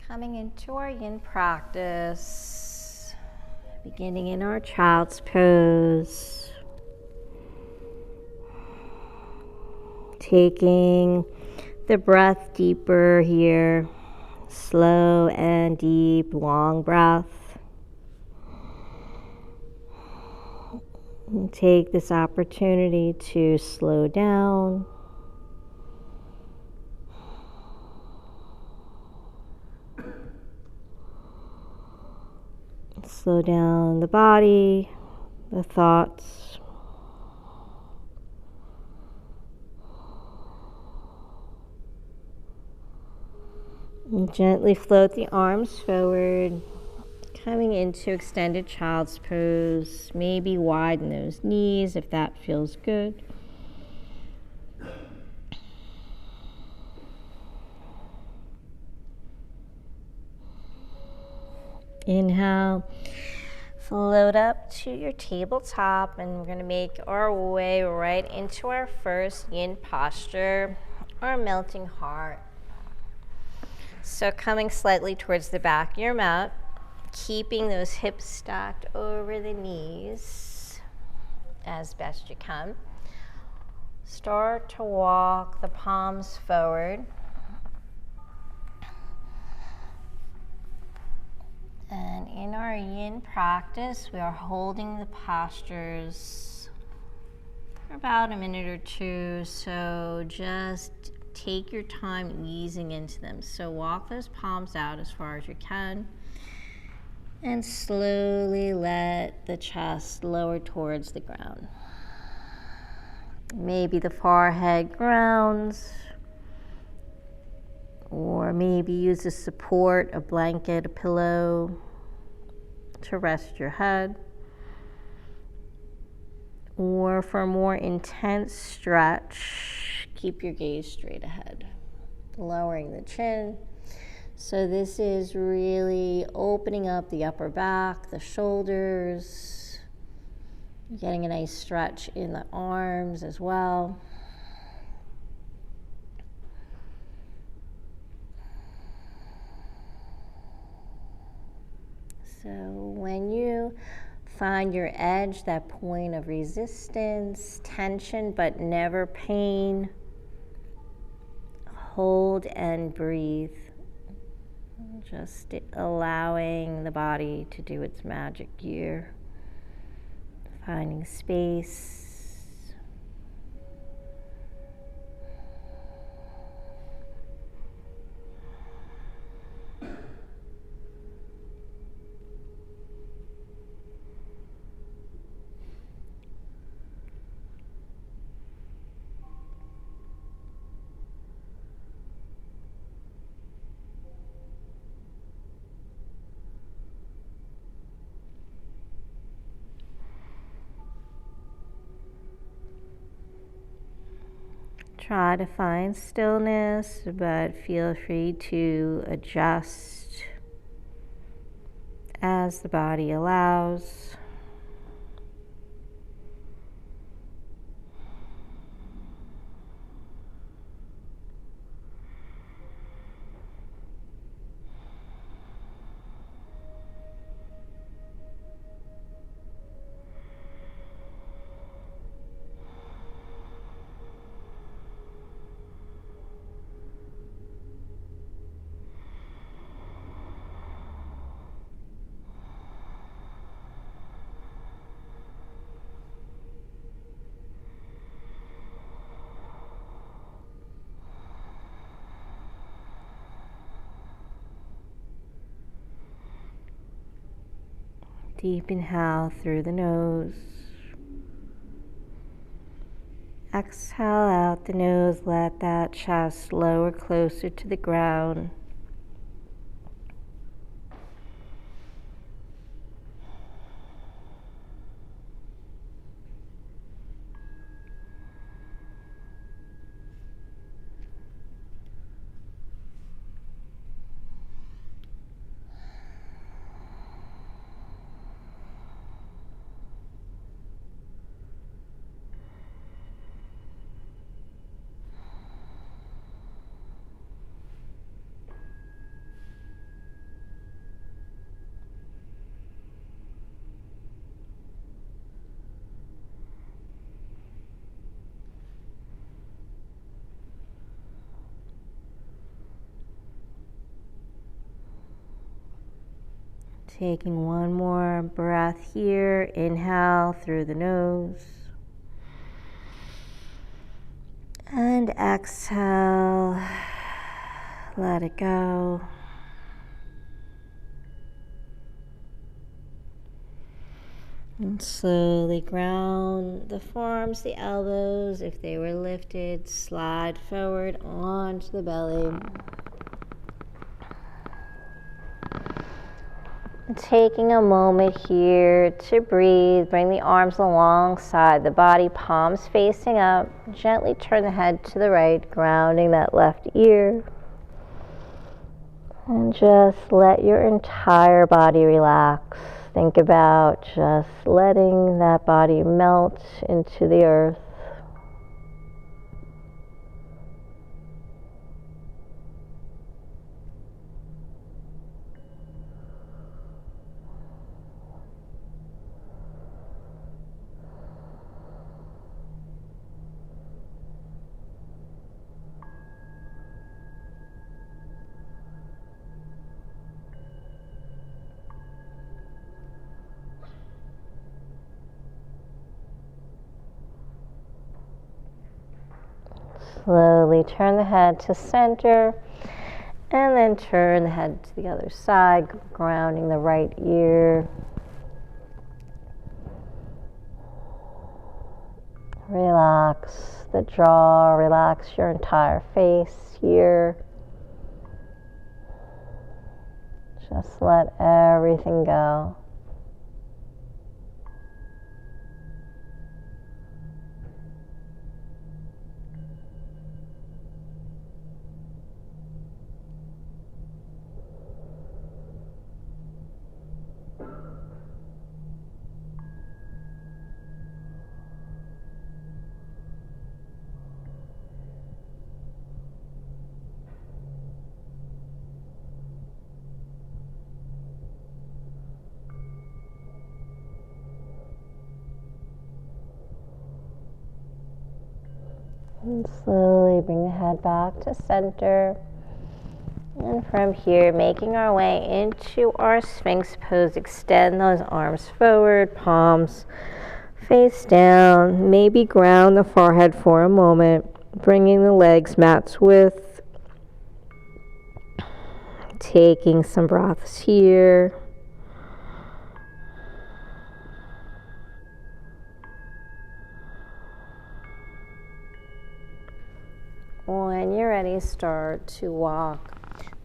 Coming into our yin practice, beginning in our child's pose, taking the breath deeper here, slow and deep, long breath. And take this opportunity to slow down. Slow down the body, the thoughts. And gently float the arms forward, coming into extended child's pose. Maybe widen those knees if that feels good. Inhale, float up to your tabletop, and we're going to make our way right into our first yin posture, or melting heart. So coming slightly towards the back of your mat, keeping those hips stacked over the knees as best you can. Start to walk the palms forward. And in our yin practice, we are holding the postures for about a minute or two. So just take your time easing into them. So walk those palms out as far as you can. And slowly let the chest lower towards the ground. Maybe the forehead grounds. Or maybe use a support, a blanket, a pillow to rest your head. Or for a more intense stretch, keep your gaze straight ahead, lowering the chin. So this is really opening up the upper back, the shoulders, getting a nice stretch in the arms as well. So when you find your edge, that point of resistance, tension, but never pain, hold and breathe. Just allowing the body to do its magic here. Finding space. Try to find stillness, but feel free to adjust as the body allows. Deep inhale through the nose. Exhale out the nose, let that chest lower closer to the ground. Taking one more breath here. Inhale through the nose. And exhale. Let it go. And slowly ground the forearms, the elbows. If they were lifted, slide forward onto the belly. Taking a moment here to breathe, bring the arms alongside the body, palms facing up. Gently turn the head to the right, grounding that left ear. And just let your entire body relax. Think about just letting that body melt into the earth. Slowly turn the head to center, and then turn the head to the other side, grounding the right ear. Relax the jaw, relax your entire face here. Just let everything go. And slowly bring the head back to center. And from here, making our way into our Sphinx pose, extend those arms forward, palms face down. Maybe ground the forehead for a moment, bringing the legs mat's width. Taking some breaths here. When you're ready, start to walk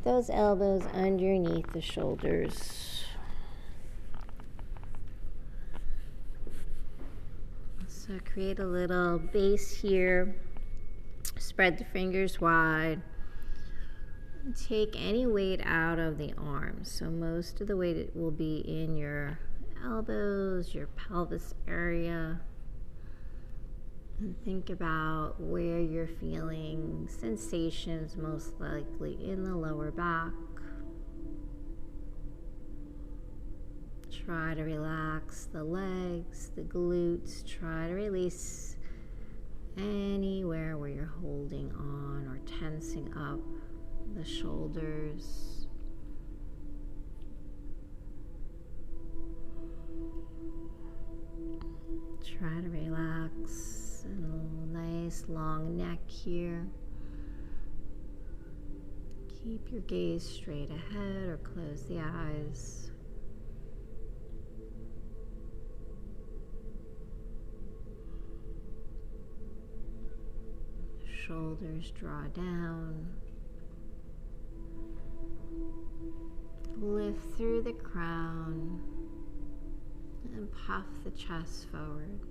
those elbows underneath the shoulders. So create a little base here. Spread the fingers wide. Take any weight out of the arms. So most of the weight will be in your elbows, your pelvis area. And think about where you're feeling sensations, most likely in the lower back. Try to relax the legs, the glutes. Try to release anywhere where you're holding on or tensing up the shoulders. Try to relax. A nice long neck here. Keep your gaze straight ahead or close the eyes. Shoulders draw down. Lift through the crown and puff the chest forward.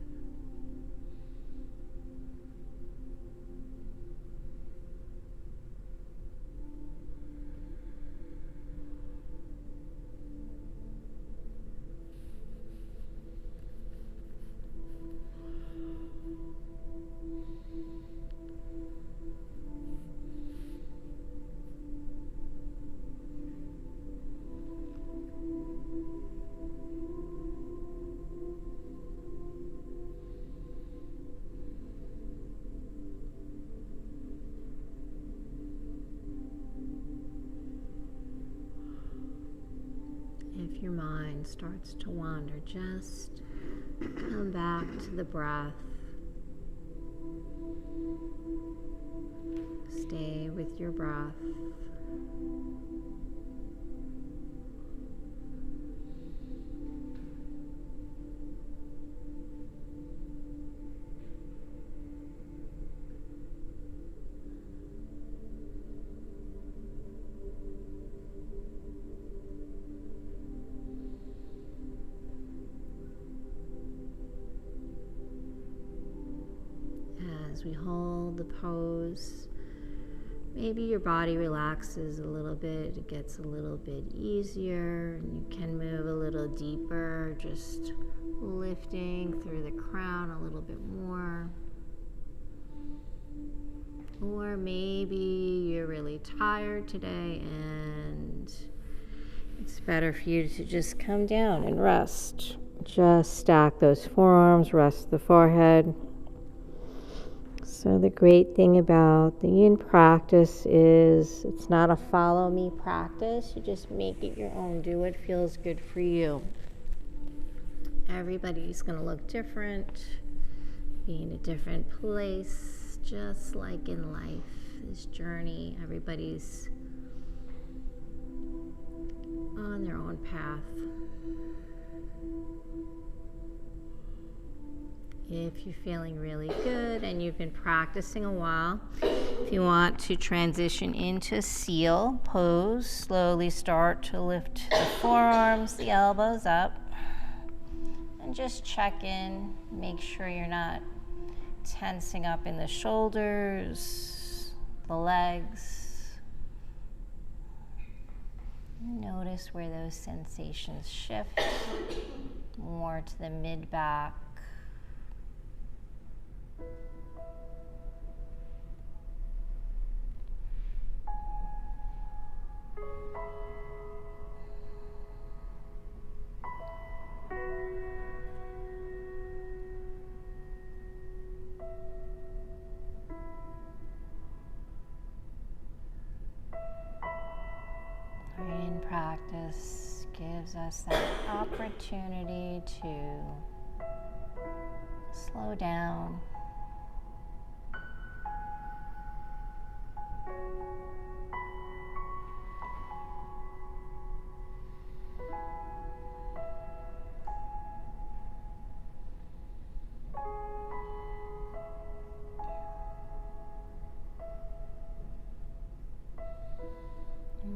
if your mind starts to wander, just come back to the breath. Stay with your breath. As we hold the pose, maybe your body relaxes a little bit, it gets a little bit easier, and you can move a little deeper, just lifting through the crown a little bit more. Or maybe you're really tired today and it's better for you to just come down and rest. Just stack those forearms, rest the forehead. So the great thing about the yin practice is it's not a follow me practice. You just make it your own. Do what feels good for you. Everybody's going to look different, be in a different place, just like in life. This journey, everybody's on their own path. If you're feeling really good and you've been practicing a while, if you want to transition into seal pose, slowly start to lift the forearms, the elbows up, and just check in. Make sure you're not tensing up in the shoulders, the legs. Notice where those sensations shift more to the mid-back. Yin practice gives us that opportunity to slow down,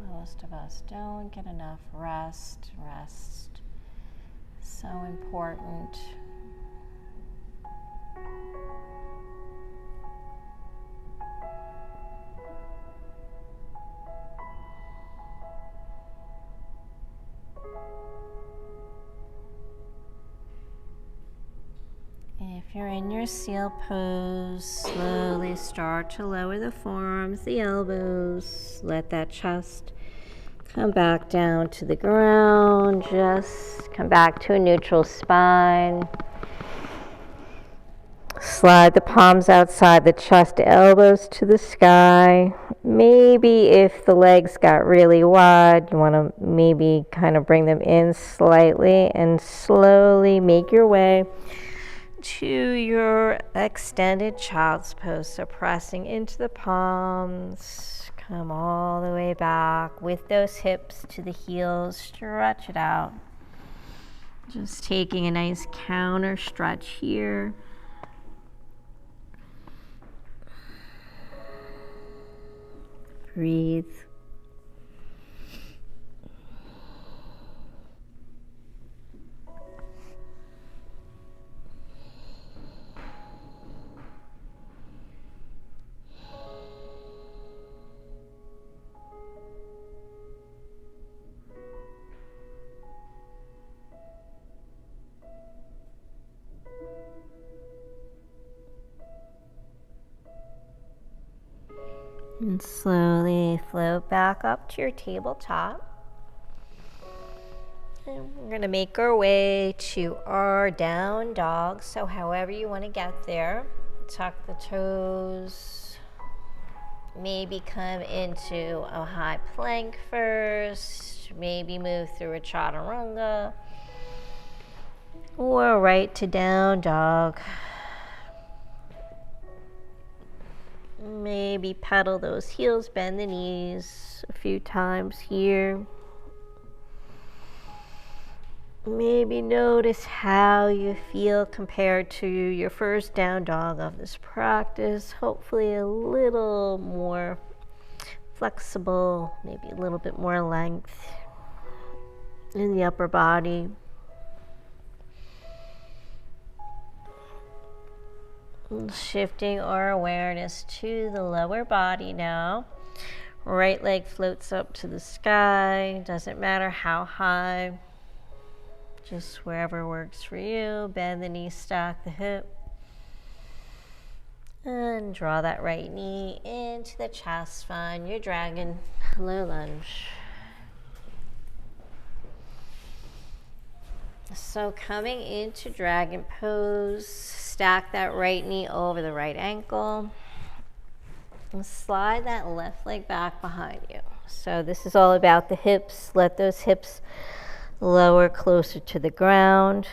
most of us don't get enough rest. Rest so important. If you're in your seal pose, slowly start to lower the forearms, the elbows. Let that chest come back down to the ground. Just come back to a neutral spine. Slide the palms outside the chest, elbows to the sky. Maybe if the legs got really wide, you want to maybe kind of bring them in slightly and slowly make your way to your extended child's pose. So pressing into the palms. Come all the way back with those hips to the heels. Stretch it out. Just taking a nice counter stretch here. Breathe. And slowly float back up to your tabletop. And we're going to make our way to our down dog. So however you want to get there, tuck the toes, Maybe come into a high plank first, maybe move through a chaturanga, or right to down dog. Maybe pedal those heels, bend the knees a few times here. Maybe notice how you feel compared to your first down dog of this practice. Hopefully a little more flexible, maybe a little bit more length in the upper body. And shifting our awareness to the lower body now. Right leg floats up to the sky. Doesn't matter how high. Just wherever works for you. Bend the knee, stack the hip. And draw that right knee into the chest. Find your dragon low lunge. So coming into dragon pose, stack that right knee over the right ankle. And slide that left leg back behind you. So this is all about the hips. Let those hips lower closer to the ground.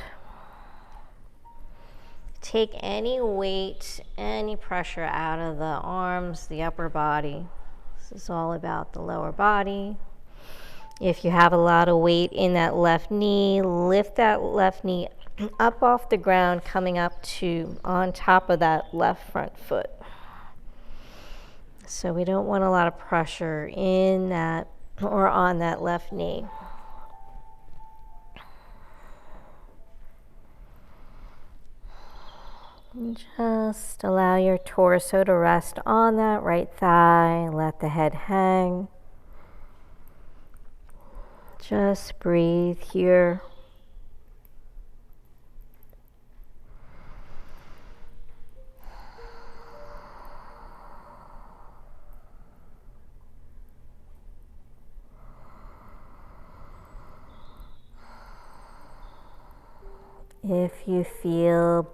Take any weight, any pressure out of the arms, the upper body. This is all about the lower body. If you have a lot of weight in that left knee, lift that left knee up off the ground, coming up to on top of that left front foot. So we don't want a lot of pressure in that or on that left knee. Just allow your torso to rest on that right thigh. Let the head hang. Just breathe here. If you feel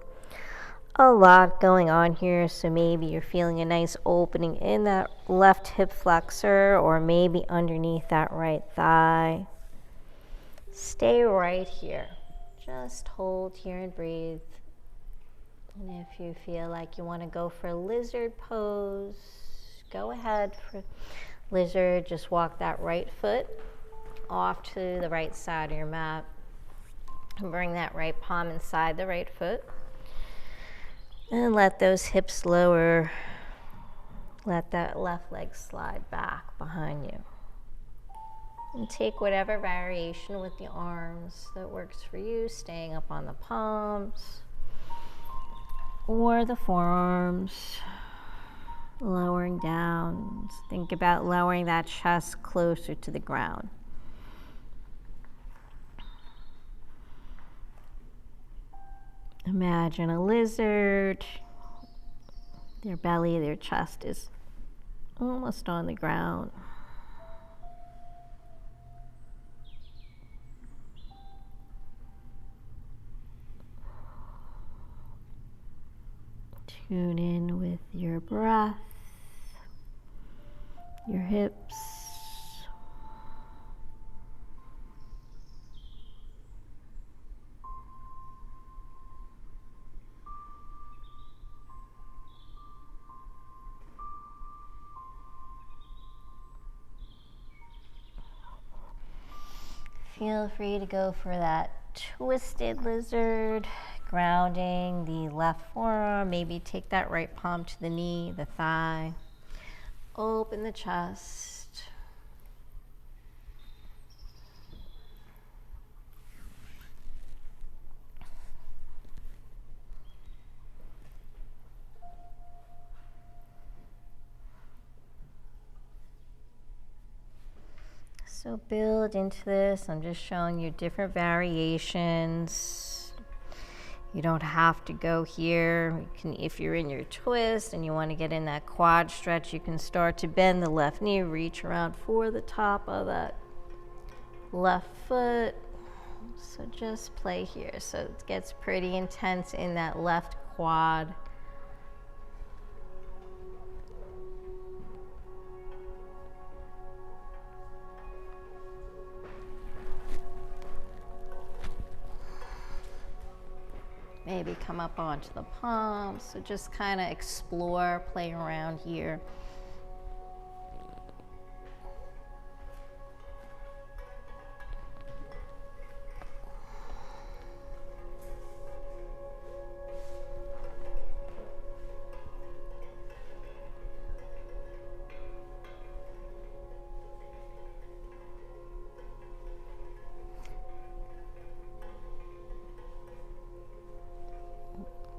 a lot going on here, so maybe you're feeling a nice opening in that left hip flexor or maybe underneath that right thigh, stay right here. Just hold here and breathe. And if you feel like you want to go for lizard pose, go ahead for lizard. Just walk that right foot off to the right side of your mat and bring that right palm inside the right foot. And let those hips lower. Let that left leg slide back behind you. And take whatever variation with the arms that works for you, staying up on the palms or the forearms, lowering down. Think about lowering that chest closer to the ground. Imagine a lizard. Their belly, their chest is almost on the ground. Tune in with your breath, your hips. Feel free to go for that twisted lizard, grounding the left forearm. Maybe take that right palm to the knee, the thigh. Open the chest. So build into this. I'm just showing you different variations. You don't have to go here. You can, if you're in your twist and you want to get in that quad stretch, you can start to bend the left knee, reach around for the top of that left foot. So just play here. So it gets pretty intense in that left quad. maybe come up onto the palms. So just kind of explore, play around here.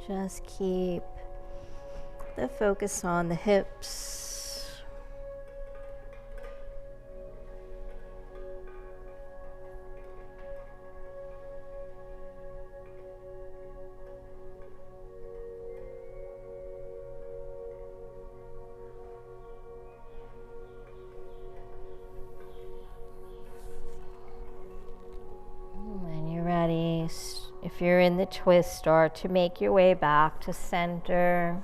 Just keep the focus on the hips. When you're ready, if you're in the twist, start to make your way back to center.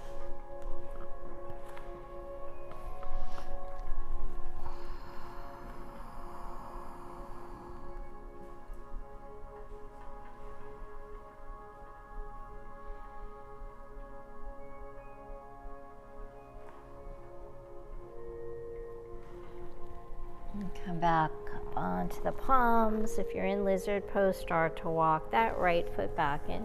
And come back up onto the palms. If you're in lizard pose, start to walk that right foot back in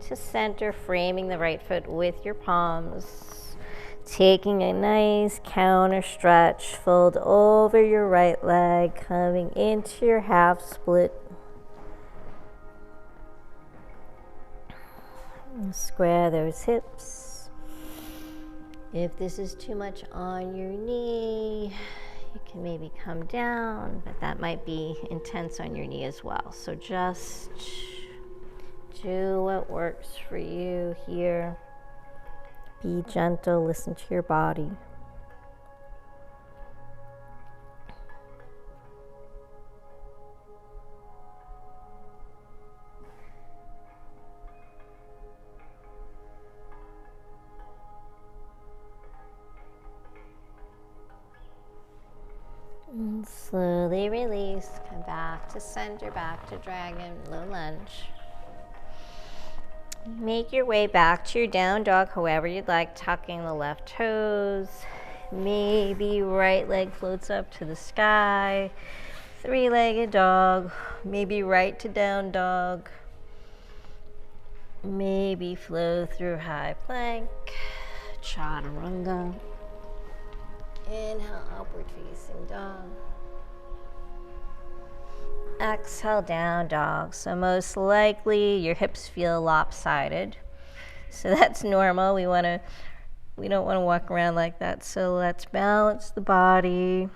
to center, framing the right foot with your palms. Taking a nice counter stretch, fold over your right leg, coming into your half split. Square those hips. If this is too much on your knee, you can maybe come down, but that might be intense on your knee as well. So just do what works for you here. Be gentle, listen to your body. And slowly release, come back to center, back to dragon, low lunge. Make your way back to your down dog, however you'd like, tucking the left toes. Maybe right leg floats up to the sky. Three-legged dog, maybe right to down dog. Maybe flow through high plank, chaturanga. Inhale, upward facing dog. Exhale, down dog. So most likely your hips feel lopsided. So that's normal. We don't want to walk around like that. So let's balance the body.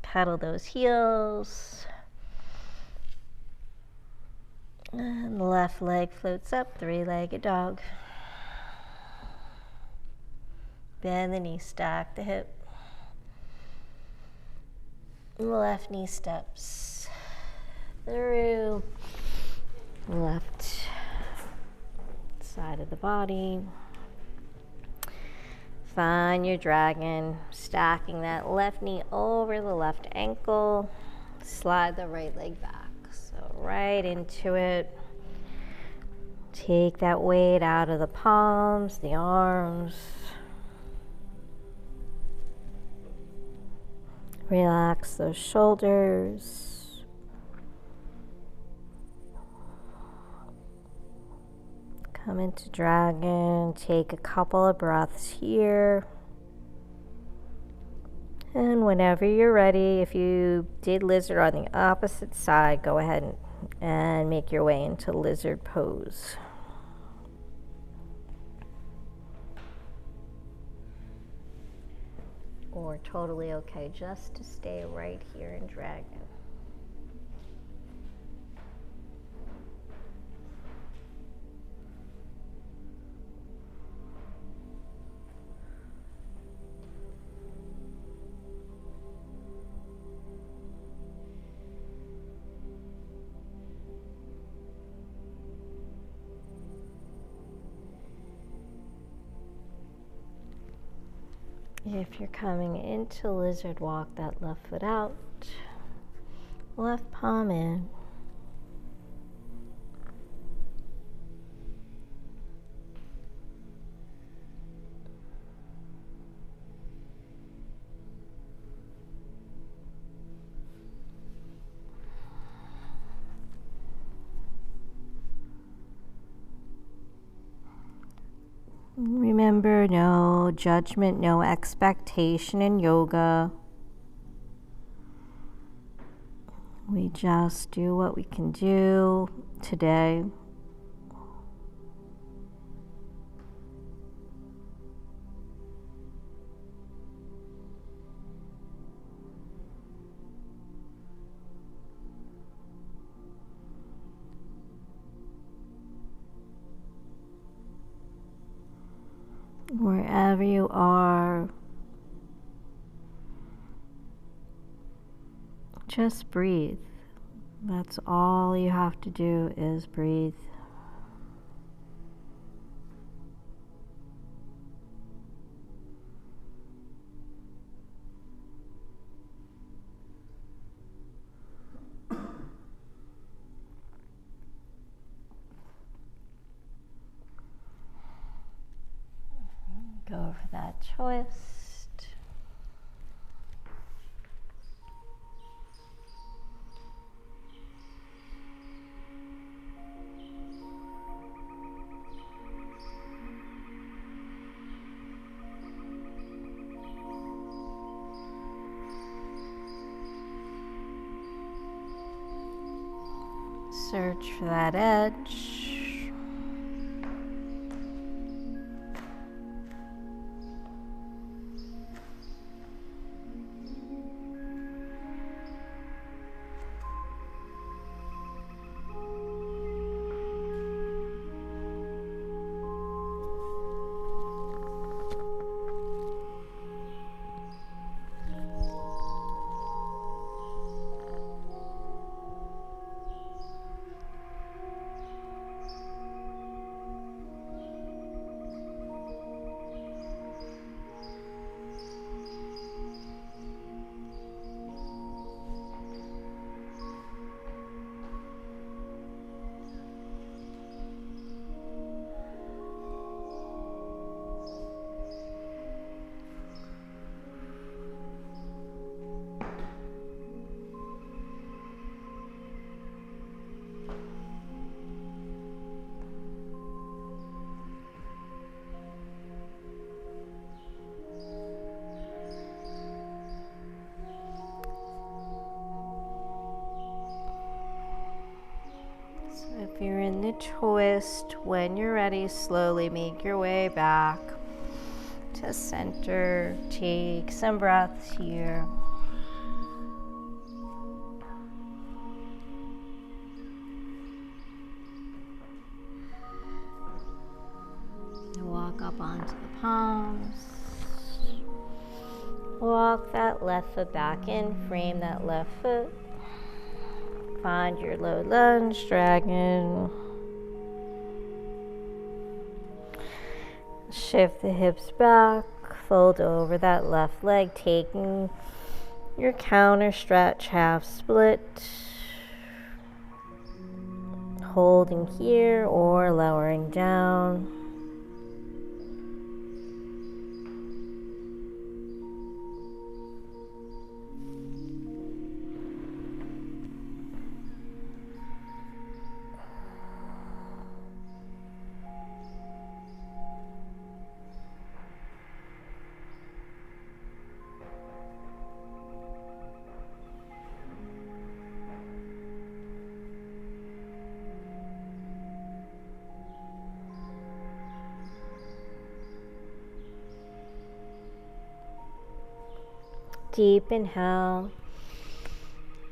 Pedal those heels. And the left leg floats up, three-legged dog. Bend the knee, stack the hip. Left knee steps through left side of the body. Find your dragon, stacking that left knee over the left ankle. Slide the right leg back. So right into it. Take that weight out of the palms, the arms. Relax those shoulders. Come into dragon. Take a couple of breaths here. And whenever you're ready, if you did lizard on the opposite side, go ahead and make your way into lizard pose. Or totally okay just to stay right here in dragon. If you're coming into lizard, walk that left foot out, left palm in. Remember, no judgment, no expectation in yoga. We just do what we can do today. Wherever you are, just breathe. That's all you have to do is breathe. Go for that twist. Search for that edge. If you're in the twist, when you're ready, slowly make your way back to center. Take some breaths here. And walk up onto the palms. Walk that left foot back in, frame that left foot. Find your low lunge, dragon. Shift the hips back, fold over that left leg, taking your counter stretch, half split. Holding here or lowering down. Deep inhale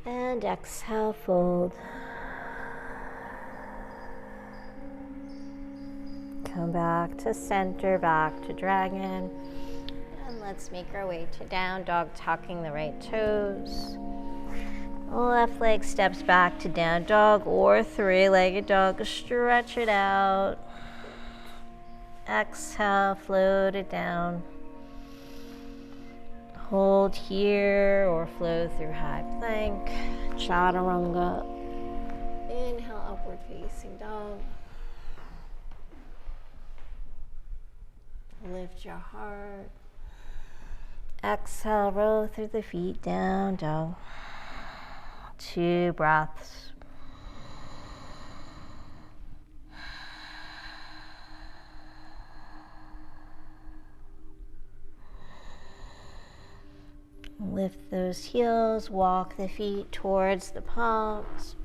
and exhale, fold. Come back to center, back to dragon. And let's make our way to down dog, tucking the right toes. Left leg steps back to down dog or three-legged dog. Stretch it out. Exhale, float it down. Hold here or flow through high plank, chaturanga. Inhale, upward facing dog. Lift your heart. Exhale, roll through the feet, down dog. 2 breaths. Lift those heels, walk the feet towards the palms.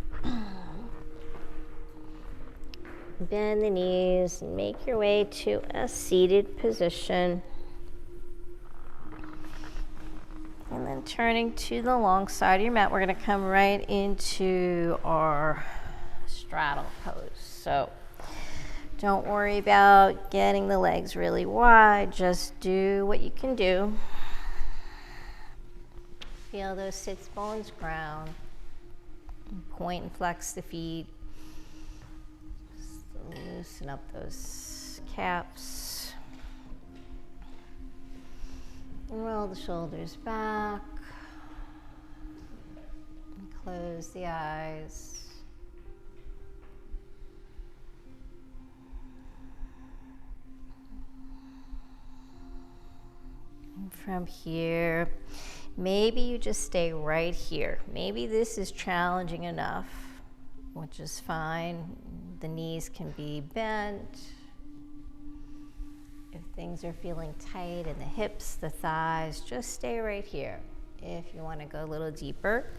Bend the knees and make your way to a seated position. And then turning to the long side of your mat, we're going to come right into our straddle pose. So don't worry about getting the legs really wide. Just do what you can do. Feel those sits bones ground. Point and flex the feet. Just loosen up those calves. And roll the shoulders back. And close the eyes. And from here, maybe you just stay right here. Maybe this is challenging enough, which is fine. The knees can be bent. If things are feeling tight in the hips, the thighs, just stay right here. If you want to go a little deeper,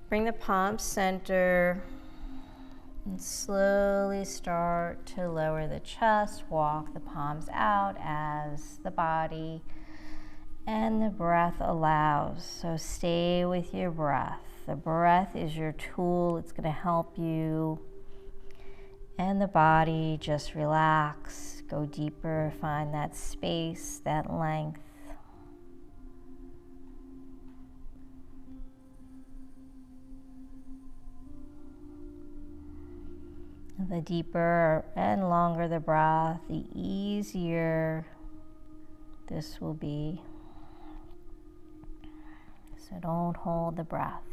bring the palms center and slowly start to lower the chest. Walk the palms out as the body and the breath allows. So stay with your breath. The breath is your tool. It's going to help you. And the body, just relax, go deeper, find that space, that length. The deeper and longer the breath, the easier this will be. So don't hold the breath.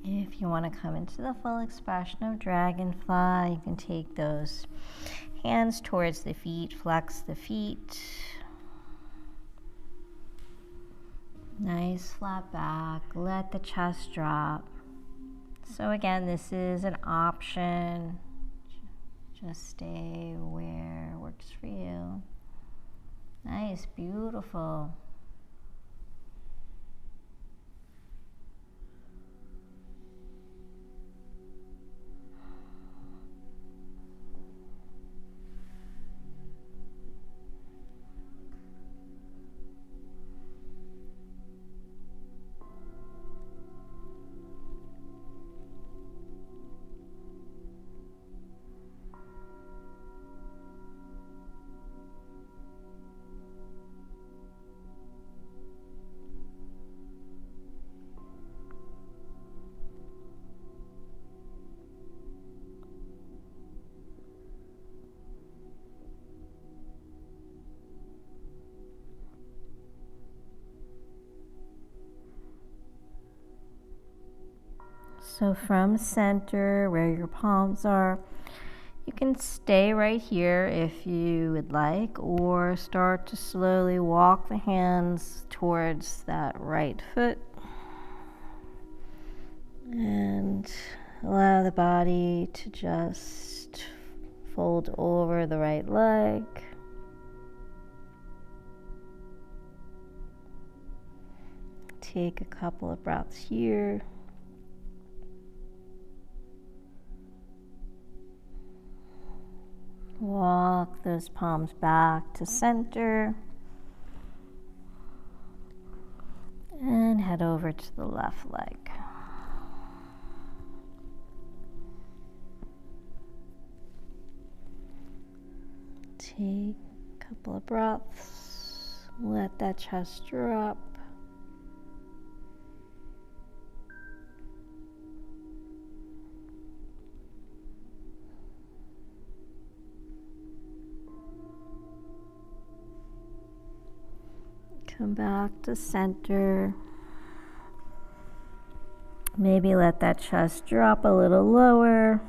If you want to come into the full expression of dragonfly, you can take those hands towards the feet, flex the feet. Nice flat back, let the chest drop. So again, this is an option. Just stay where works for you. Nice, beautiful. So from center, where your palms are, you can stay right here if you would like, or start to slowly walk the hands towards that right foot. And allow the body to just fold over the right leg. Take a couple of breaths here. Walk those palms back to center. And head over to the left leg. Take a couple of breaths. Let that chest drop. Come back to center. Maybe let that chest drop a little lower.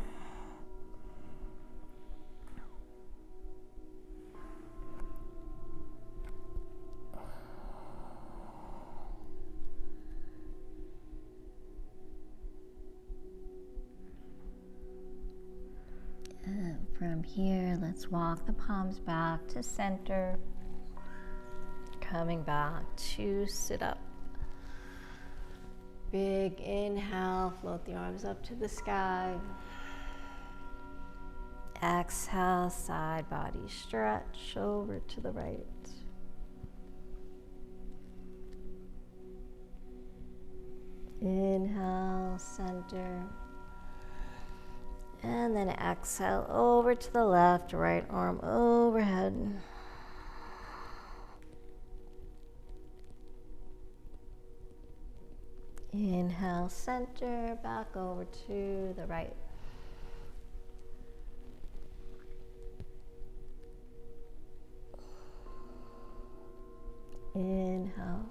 And from here, let's walk the palms back to center. Coming back to sit up. Big inhale, float the arms up to the sky. Exhale, side body stretch over to the right. Inhale, center. And then exhale over to the left, right arm overhead. Inhale, center, back over to the right. Inhale.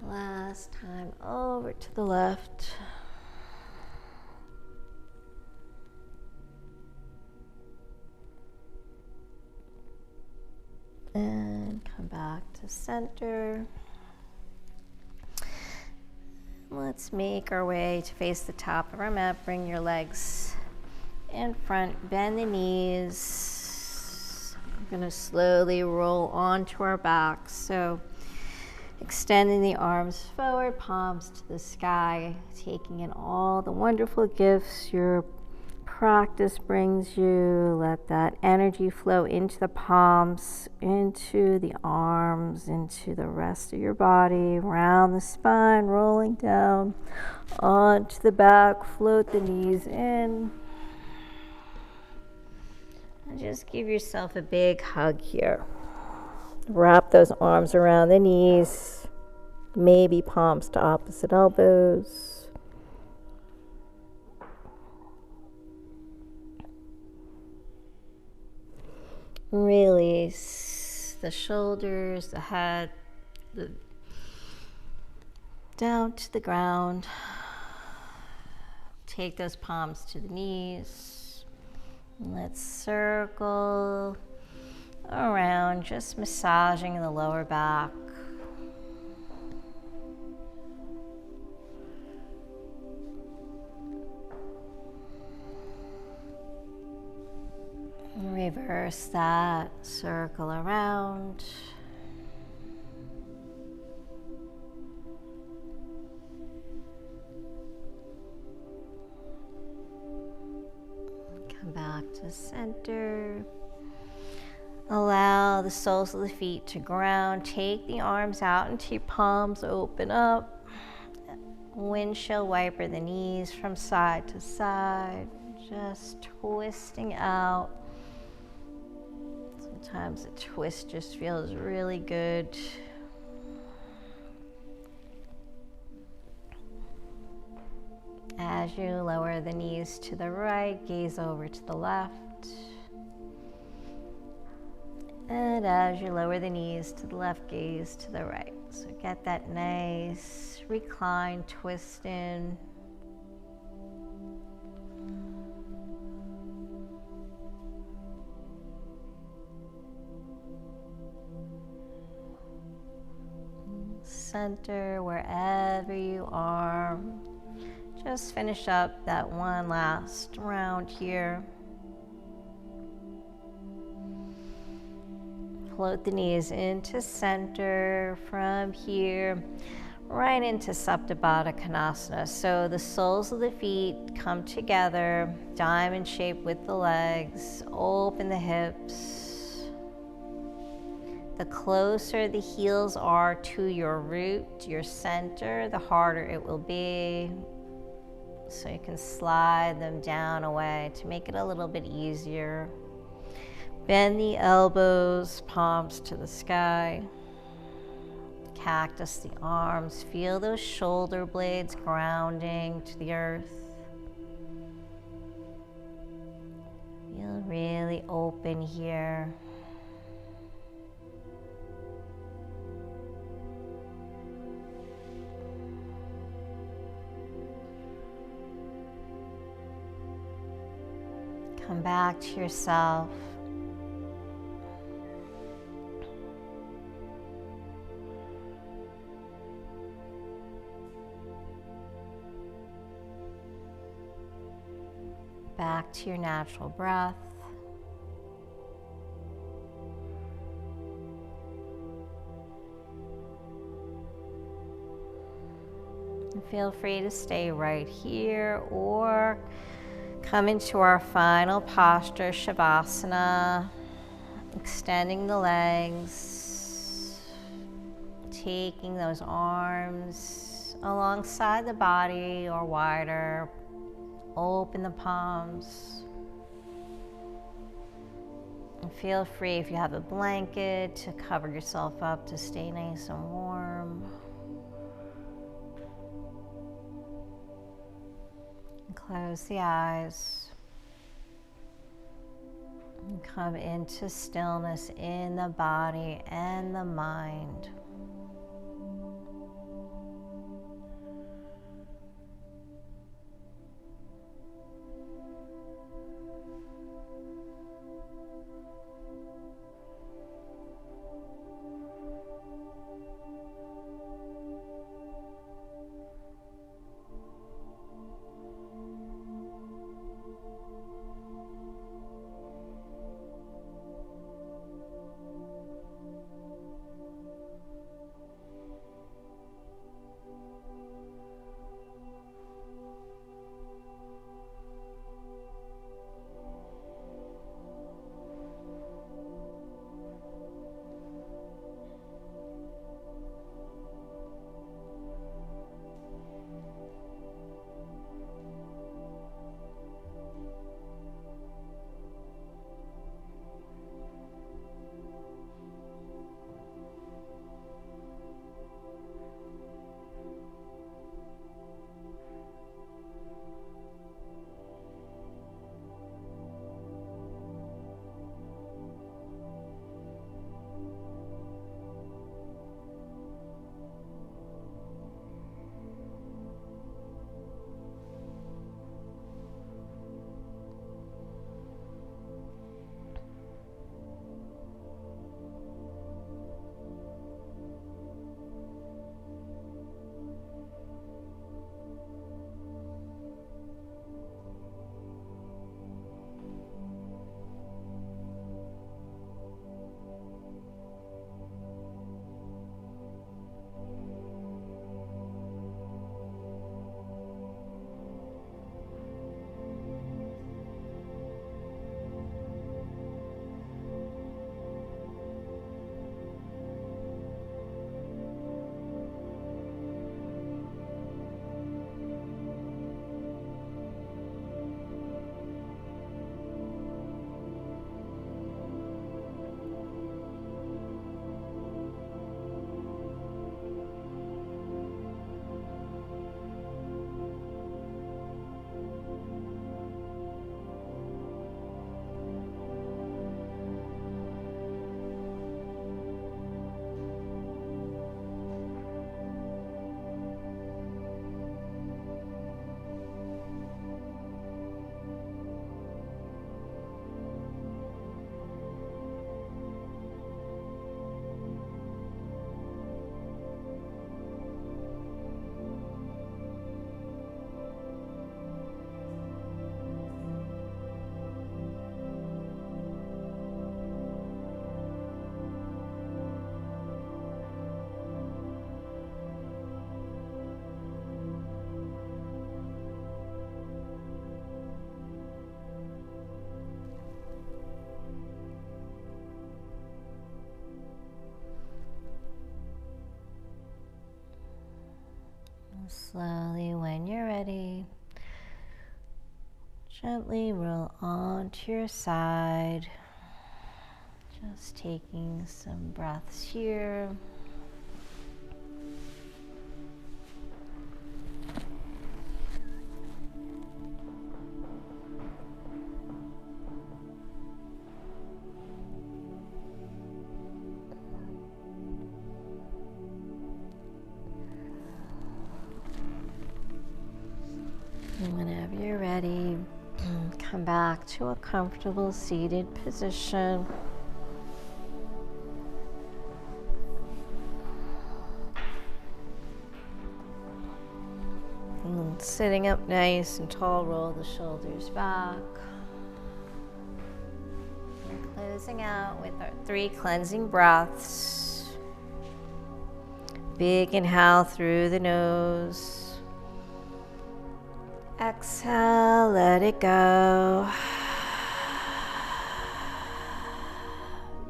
Last time, over to the left. And come back to center. Let's make our way to face the top of our mat. Bring your legs in front, bend the knees. We're going to slowly roll onto our backs. So extending the arms forward, palms to the sky, taking in all the wonderful gifts your practice brings you. Let that energy flow into the palms, into the arms, into the rest of your body, around the spine, rolling down onto the back. Float the knees in. And just give yourself a big hug here. Wrap those arms around the knees, maybe palms to opposite elbows. Release the shoulders, the head, down to the ground. Take those palms to the knees. Let's circle around, just massaging the lower back. Reverse that, circle around. Come back to center. Allow the soles of the feet to ground. Take the arms out into your palms, open up. Windshield wiper the knees from side to side, just twisting out. Sometimes a twist just feels really good. As you lower the knees to the right, gaze over to the left. And as you lower the knees to the left, gaze to the right. So get that nice recline twist in. Center wherever you are. Just finish up that one last round here. Float the knees into center. From here, right into Supta Baddha Konasana. So the soles of the feet come together, diamond shape with the legs. Open the hips. The closer the heels are to your root, your center, the harder it will be. So you can slide them down away to make it a little bit easier. Bend the elbows, palms to the sky. Cactus the arms. Feel those shoulder blades grounding to the earth. Feel really open here. Come back to yourself. Back to your natural breath. And feel free to stay right here or come into our final posture, Shavasana, extending the legs, taking those arms alongside the body or wider. Open the palms. And feel free, if you have a blanket, to cover yourself up to stay nice and warm. And close the eyes. And come into stillness in the body and the mind. Slowly, when you're ready, gently roll onto your side. Just taking some breaths here. And whenever you're ready, Come back to a comfortable seated position. And sitting up nice and tall, roll the shoulders back. And closing out with our 3 cleansing breaths. Big inhale through the nose. Exhale, let it go.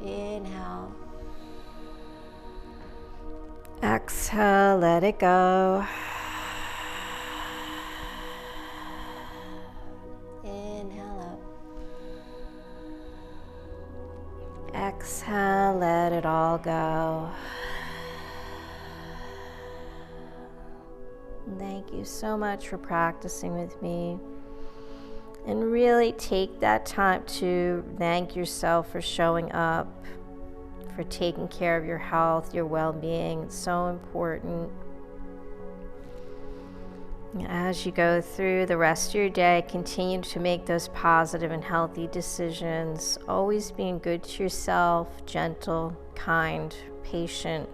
Inhale. Exhale, let it go. Inhale up. Exhale, let it all go. Thank you so much for practicing with me. And really take that time to thank yourself for showing up, for taking care of your health, your well-being. It's so important. As you go through the rest of your day, continue to make those positive and healthy decisions, always being good to yourself, gentle, kind, patient.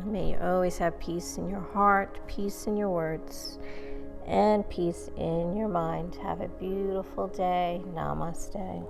May you always have peace in your heart, peace in your words, and peace in your mind. Have a beautiful day. Namaste.